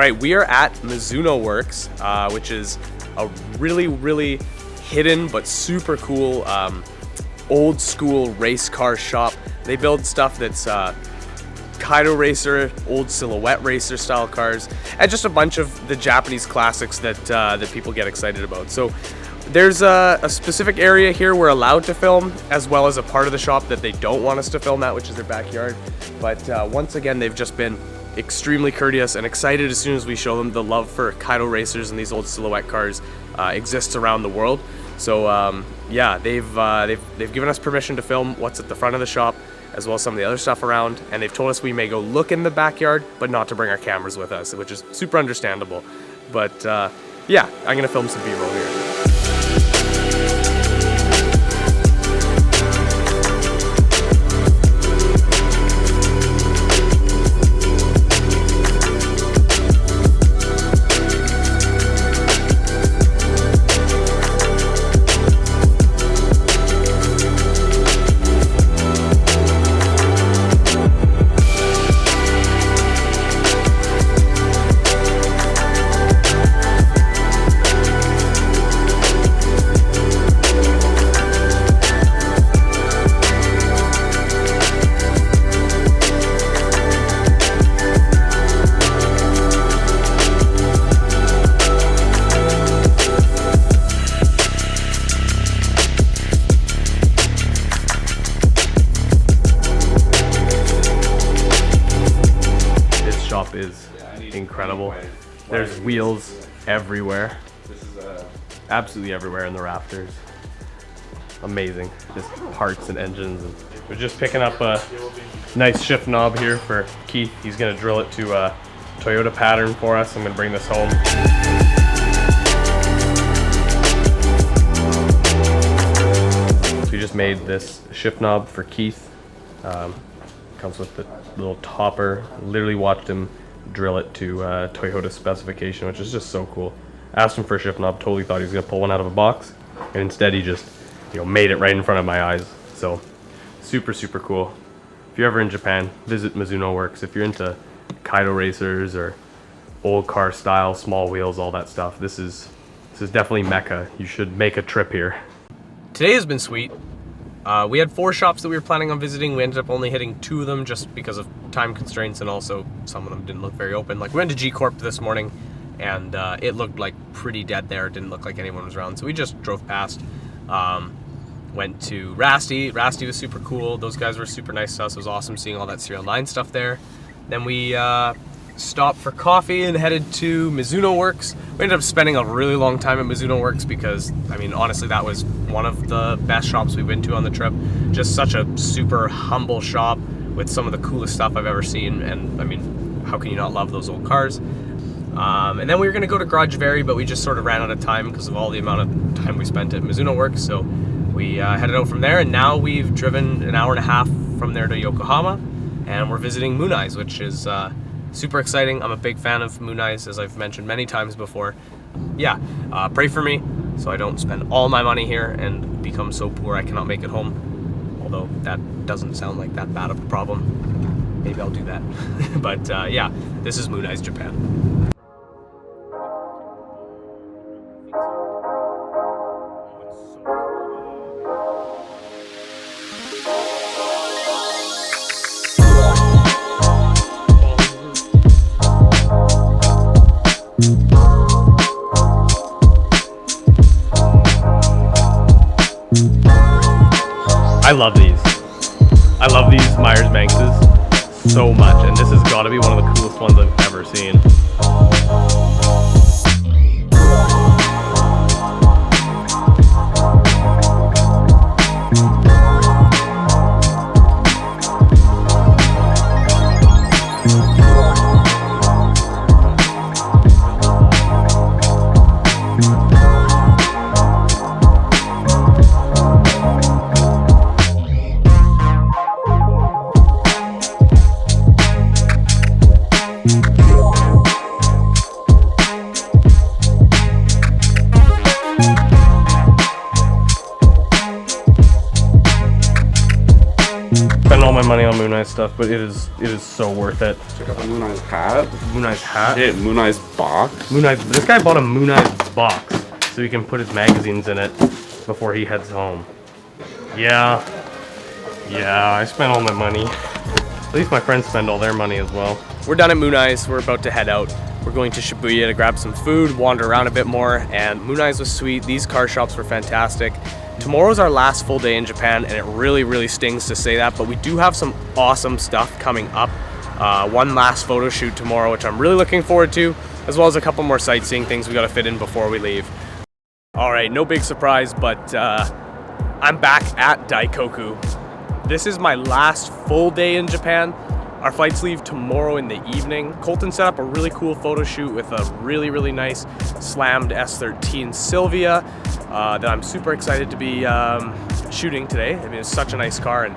right, we are at Mizuno Works, which is a really hidden but super cool old school race car shop. They build stuff that's Kaido Racer, old silhouette racer style cars, and just a bunch of the Japanese classics that people get excited about. So there's a specific area here we're allowed to film, as well as a part of the shop that they don't want us to film at, which is their backyard. But once again, they've just been extremely courteous and excited as soon as we show them the love for Kaido Racers and these old silhouette cars exists around the world. So yeah, they've given us permission to film what's at the front of the shop, as well as some of the other stuff around, and they've told us we may go look in the backyard, but not to bring our cameras with us, which is super understandable. But yeah, I'm gonna film some B-roll here. Is incredible. There's wheels everywhere, absolutely everywhere in the rafters. Amazing, just parts and engines. And we're just picking up a nice shift knob here for Keith. He's gonna drill it to a Toyota pattern for us. I'm gonna bring this home. So we just made this shift knob for Keith. Comes with the little topper. Literally watched him drill it to Toyota specification, which is just so cool. Asked him for a shift knob, totally thought he was gonna pull one out of a box, and instead he just, made it right in front of my eyes. So super cool. If you're ever in Japan, visit Mizuno Works. If you're into Kaido Racers or old car style, small wheels, all that stuff, this is definitely Mecca. You should make a trip here. Today has been sweet. We had 4 shops that we were planning on visiting. We ended up only hitting 2 of them just because of time constraints, and also some of them didn't look very open. Like, we went to G Corp this morning, and it looked like pretty dead there. It didn't look like anyone was around, so we just drove past. Went to Rasty. Rasty was super cool. Those guys were super nice to us. It was awesome seeing all that Serial 9 stuff there. Then we stopped for coffee and headed to Mizuno Works. We ended up spending a really long time at Mizuno Works because, honestly, that was one of the best shops we've been to on the trip. Just such a super humble shop with some of the coolest stuff I've ever seen, and how can you not love those old cars? And then we were gonna go to Garage Vary, but we just sort of ran out of time because of all the amount of time we spent at Mizuno Works, so we headed out from there, and now we've driven an hour and a half from there to Yokohama, and we're visiting Mooneyes, which is super exciting. I'm a big fan of Mooneyes, as I've mentioned many times before. Yeah, pray for me so I don't spend all my money here and become so poor I cannot make it home. Although that doesn't sound like that bad of a problem. Maybe I'll do that. But yeah, this is Mooneyes Japan. I love these. I love these Myers Manxes so much, and this has got to be one of the coolest ones I've ever seen. my money on Mooneyes stuff, but it is so worth it. Check out the Mooneyes hat. Mooneyes hat. Shit, Mooneyes box. Mooneyes. This guy bought a Mooneyes box so he can put his magazines in it before he heads home. Yeah, I spent all my money. At least my friends spend all their money as well. We're done at Mooneyes. We're about to head out. We're going to Shibuya to grab some food, wander around a bit more, and Mooneyes was sweet. These car shops were fantastic. Tomorrow's our last full day in Japan, and it really stings to say that, but we do have some awesome stuff coming up. One last photo shoot tomorrow, which I'm really looking forward to, as well as a couple more sightseeing things we gotta fit in before we leave. All right, no big surprise, but I'm back at Daikoku. This is my last full day in Japan. Our flights leave tomorrow in the evening. Colton set up a really cool photo shoot with a really nice slammed S13 Silvia that I'm super excited to be shooting today. I mean, it's such a nice car, and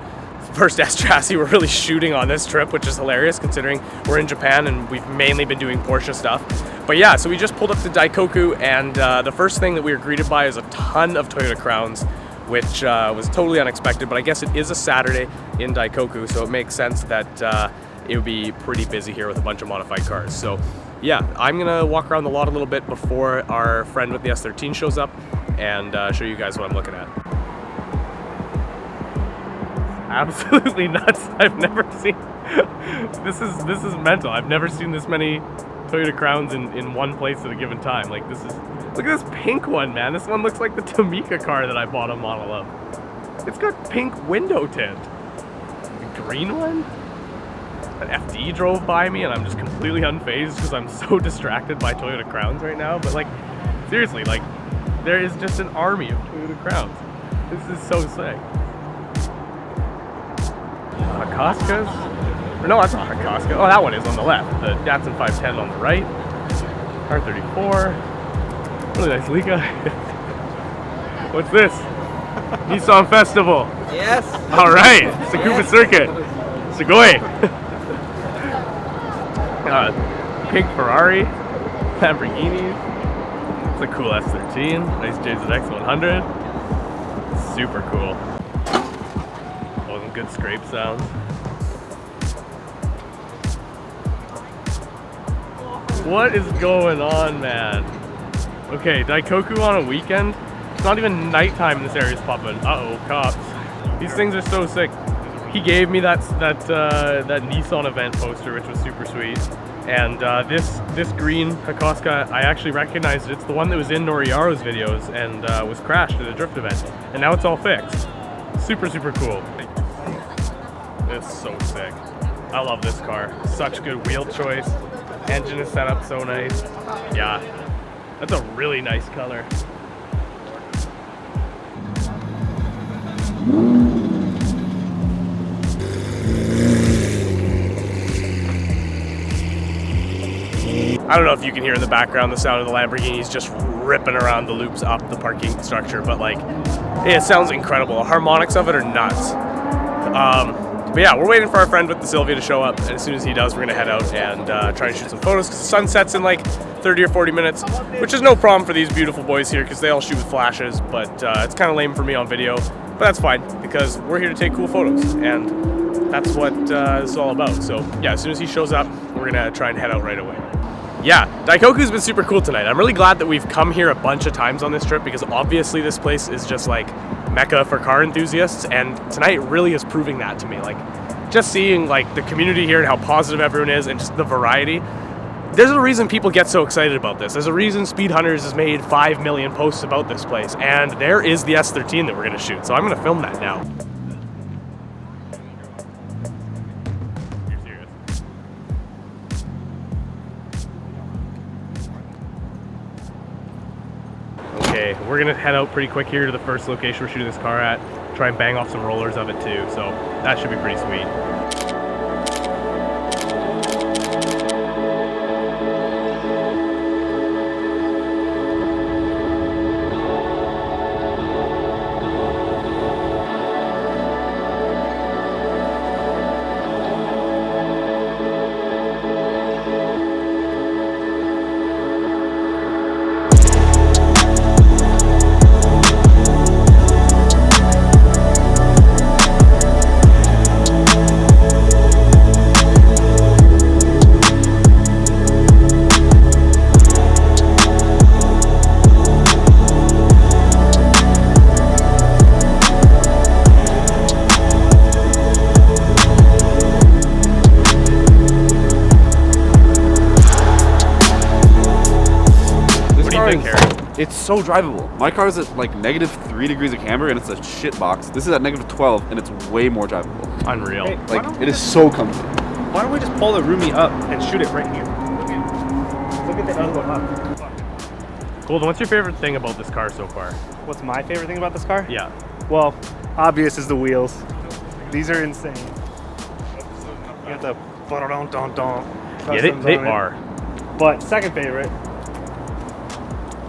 first S chassis we're really shooting on this trip, which is hilarious considering we're in Japan and we've mainly been doing Porsche stuff. But yeah, so we just pulled up to Daikoku, and the first thing that we were greeted by is a ton of Toyota Crowns, which was totally unexpected, but I guess it is a Saturday in Daikoku, so it makes sense that it would be pretty busy here with a bunch of modified cars. So yeah, I'm gonna walk around the lot a little bit before our friend with the S13 shows up and show you guys what I'm looking at. Absolutely nuts. I've never seen, this is mental. I've never seen this many Toyota Crowns in one place at a given time. Like, this is, look at this pink one, man. This one looks like the Tomica car that I bought a model of. It's got pink window tint. The green one? An FD drove by me and I'm just completely unfazed because I'm so distracted by Toyota Crowns right now. But like, seriously, like, there is just an army of Toyota Crowns. This is so sick. Hakosukas? Or no, that's not Hakosuka. Oh, that one is on the left. The Datsun 510 on the right. R34. Really nice Leica. What's this? Nissan Festival. Yes. All right. Tsukuba Circuit. Sugoi. Pink Ferrari. Lamborghini. It's a cool S13. Nice JZX 100. Super cool. Some good scrape sounds. What is going on, man? Okay, Daikoku on a weekend. It's not even nighttime in this area is popping. Uh-oh, cops. These things are so sick. He gave me that Nissan event poster, which was super sweet. And this green Hakosuka, I actually recognized it. It's the one that was in Noriyaro's videos and was crashed at a drift event. And now it's all fixed. Super cool. It's so sick. I love this car. Such good wheel choice. Engine is set up so nice. Yeah, that's a really nice color. I don't know if you can hear in the background the sound of the Lamborghinis just ripping around the loops up the parking structure, but like, it sounds incredible. The harmonics of it are nuts. But yeah, we're waiting for our friend with the Silvia to show up, and as soon as he does, we're gonna head out and try and shoot some photos, because the sun sets in like 30 or 40 minutes, which is no problem for these beautiful boys here, because they all shoot with flashes, but it's kind of lame for me on video, but that's fine, because we're here to take cool photos, and that's what this is all about. So yeah, as soon as he shows up, we're gonna try and head out right away. Yeah, Daikoku's been super cool tonight. I'm really glad that we've come here a bunch of times on this trip, because obviously this place is just like mecca for car enthusiasts, and tonight really is proving that to me. Like, just seeing like the community here and how positive everyone is, and just the variety. There's a reason people get so excited about this. There's a reason Speed Hunters has made 5 million posts about this place, and there is the S13 that we're gonna shoot. So I'm gonna film that now. You're serious? Okay, we're gonna head out pretty quick here to the first location we're shooting this car at. Try and bang off some rollers of it too, so that should be pretty sweet. car big is, carry. it's so drivable. My car is at like -3 degrees of camber and it's a shit box. This is at -12 and it's way more drivable. Unreal. Hey, Like, it is so comfy. Why don't we just pull the roomie up and shoot it right here? Look at the angle up. Golden, what's your favorite thing about this car so far? What's my favorite thing about this car? Yeah. Well, obvious is the wheels. These are insane. You got the ba-da-dum-dum-dum Yeah, they customs on it. are. But second favorite,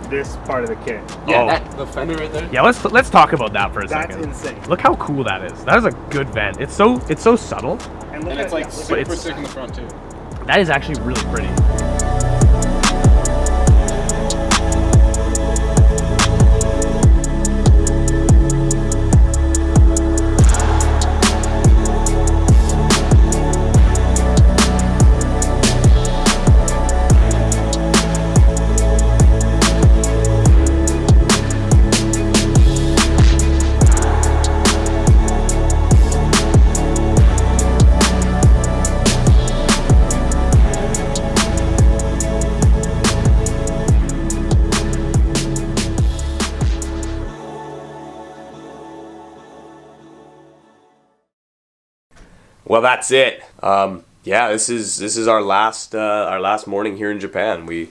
this part of the kit. Yeah, the fender right there. Yeah, let's talk about that for a That's second. insane. Look how cool that is. That is a good vent. It's so subtle. And, look And at, it's like look super it's- sick in the front too. That is actually really pretty. Well, that's it. Yeah, this is our last morning here in Japan. We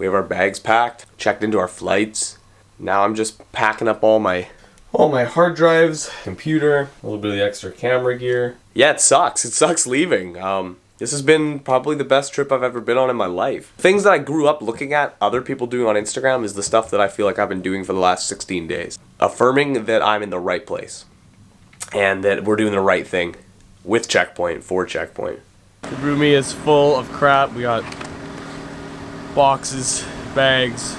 have our bags packed, checked into our flights. Now I'm just packing up all my hard drives, computer, a little bit of the extra camera gear. Yeah, it sucks. It sucks leaving. This has been probably the best trip I've ever been on in my life. Things that I grew up looking at other people doing on Instagram is the stuff that I feel like I've been doing for the last 16 days. Affirming that I'm in the right place and that we're doing the right thing with Checkpoint, for Checkpoint. The roomie is full of crap. We got boxes, bags.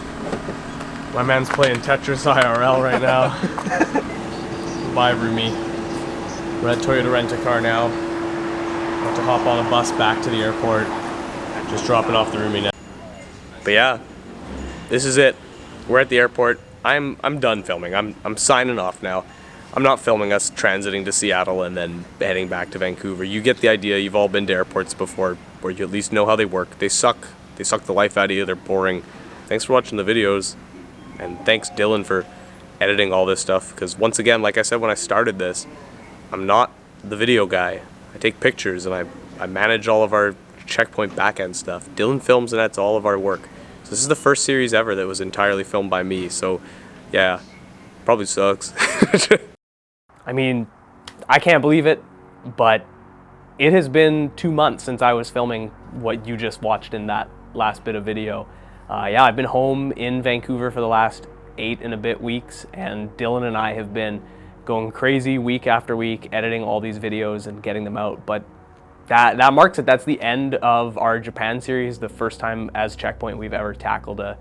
My man's playing Tetris IRL right now. Bye, roomie. We're at Toyota Rent-A-Car now. Have to hop on a bus back to the airport. Just dropping off the roomie now. But yeah, this is it. We're at the airport. I'm done filming. I'm signing off now. I'm not filming us transiting to Seattle and then heading back to Vancouver. You get the idea. You've all been to airports before where you at least know how they work. They suck. They suck the life out of you. They're boring. Thanks for watching the videos. And thanks, Dylan, for editing all this stuff. Because once again, like I said when I started this, I'm not the video guy. I take pictures and I manage all of our Checkpoint backend stuff. Dylan films and edits all of our work. So this is the first series ever that was entirely filmed by me. So yeah, probably sucks. I mean, I can't believe it, but it has been 2 months since I was filming what you just watched in that last bit of video. Yeah, I've been home in Vancouver for the last 8 and a bit weeks, and Dylan and I have been going crazy week after week, editing all these videos and getting them out. But that marks it. That's the end of our Japan series, the first time as Checkpoint we've ever tackled a...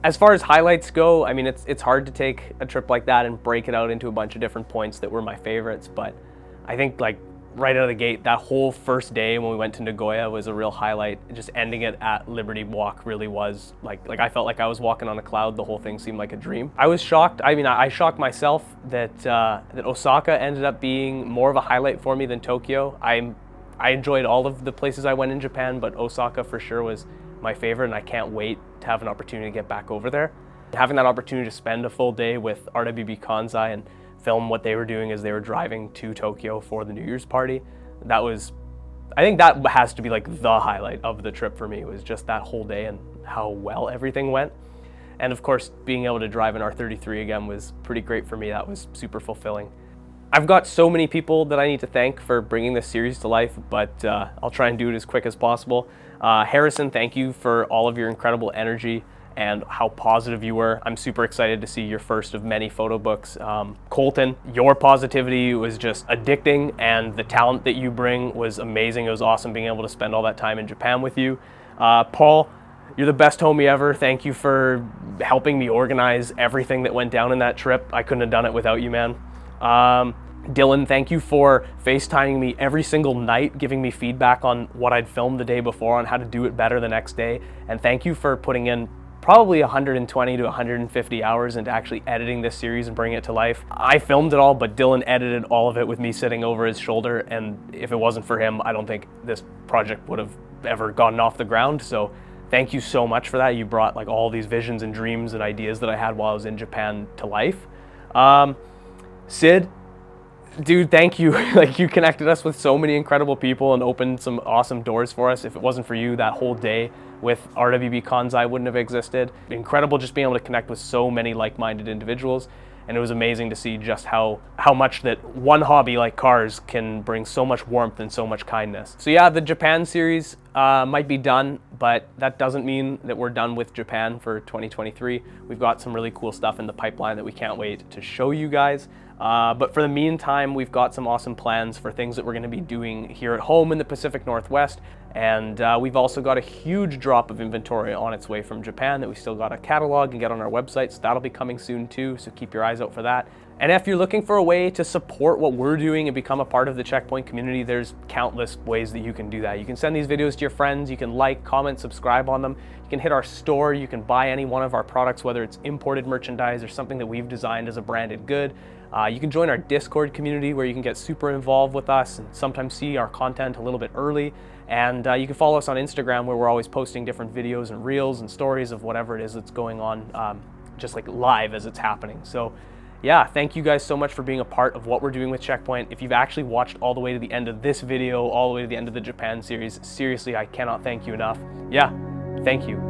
As far as highlights go, I mean, it's hard to take a trip like that and break it out into a bunch of different points that were my favorites, but I think like right out of the gate, that whole first day when we went to Nagoya was a real highlight. Just ending it at Liberty Walk really was like I felt like I was walking on a cloud. The whole thing seemed like a dream. I was shocked. I mean, I shocked myself that that Osaka ended up being more of a highlight for me than Tokyo. I enjoyed all of the places I went in Japan, but Osaka for sure was my favorite, and I can't wait to have an opportunity to get back over there. Having that opportunity to spend a full day with RWB Kansai and film what they were doing as they were driving to Tokyo for the New Year's party, that was, I think that has to be like the highlight of the trip for me, was just that whole day and how well everything went. And of course, being able to drive an R33 again was pretty great for me. That was super fulfilling. I've got so many people that I need to thank for bringing this series to life, but I'll try and do it as quick as possible. Harrison, thank you for all of your incredible energy and how positive you were. I'm super excited to see your first of many photo books. Colton, your positivity was just addicting, and the talent that you bring was amazing. It was awesome being able to spend all that time in Japan with you. Paul, you're the best homie ever. Thank you for helping me organize everything that went down in that trip. I couldn't have done it without you, man. Dylan, thank you for FaceTiming me every single night, giving me feedback on what I'd filmed the day before, on how to do it better the next day. And thank you for putting in probably 120 to 150 hours into actually editing this series and bringing it to life. I filmed it all, but Dylan edited all of it with me sitting over his shoulder. And if it wasn't for him, I don't think this project would have ever gotten off the ground. So thank you so much for that. You brought like all these visions and dreams and ideas that I had while I was in Japan to life. Sid, dude, thank you. Like, you connected us with so many incredible people and opened some awesome doors for us. If it wasn't for you, that whole day with RWB Kansai wouldn't have existed. Incredible just being able to connect with so many like-minded individuals. And it was amazing to see just how much that one hobby like cars can bring so much warmth and so much kindness. So yeah, the Japan series might be done, but that doesn't mean that we're done with Japan for 2023. We've got some really cool stuff in the pipeline that we can't wait to show you guys. But for the meantime, we've got some awesome plans for things that we're going to be doing here at home in the Pacific Northwest. And we've also got a huge drop of inventory on its way from Japan that we still got to catalog and get on our website. So that'll be coming soon too, so keep your eyes out for that. And if you're looking for a way to support what we're doing and become a part of the Checkpoint community, there's countless ways that you can do that. You can send these videos to your friends, you can like, comment, subscribe on them. You can hit our store, you can buy any one of our products, whether it's imported merchandise or something that we've designed as a branded good. You can join our Discord community where you can get super involved with us and sometimes see our content a little bit early. And you can follow us on Instagram where we're always posting different videos and reels and stories of whatever it is that's going on, just like live as it's happening. So yeah, thank you guys so much for being a part of what we're doing with Checkpoint. If you've actually watched all the way to the end of this video, all the way to the end of the Japan series, seriously, I cannot thank you enough. Yeah, thank you.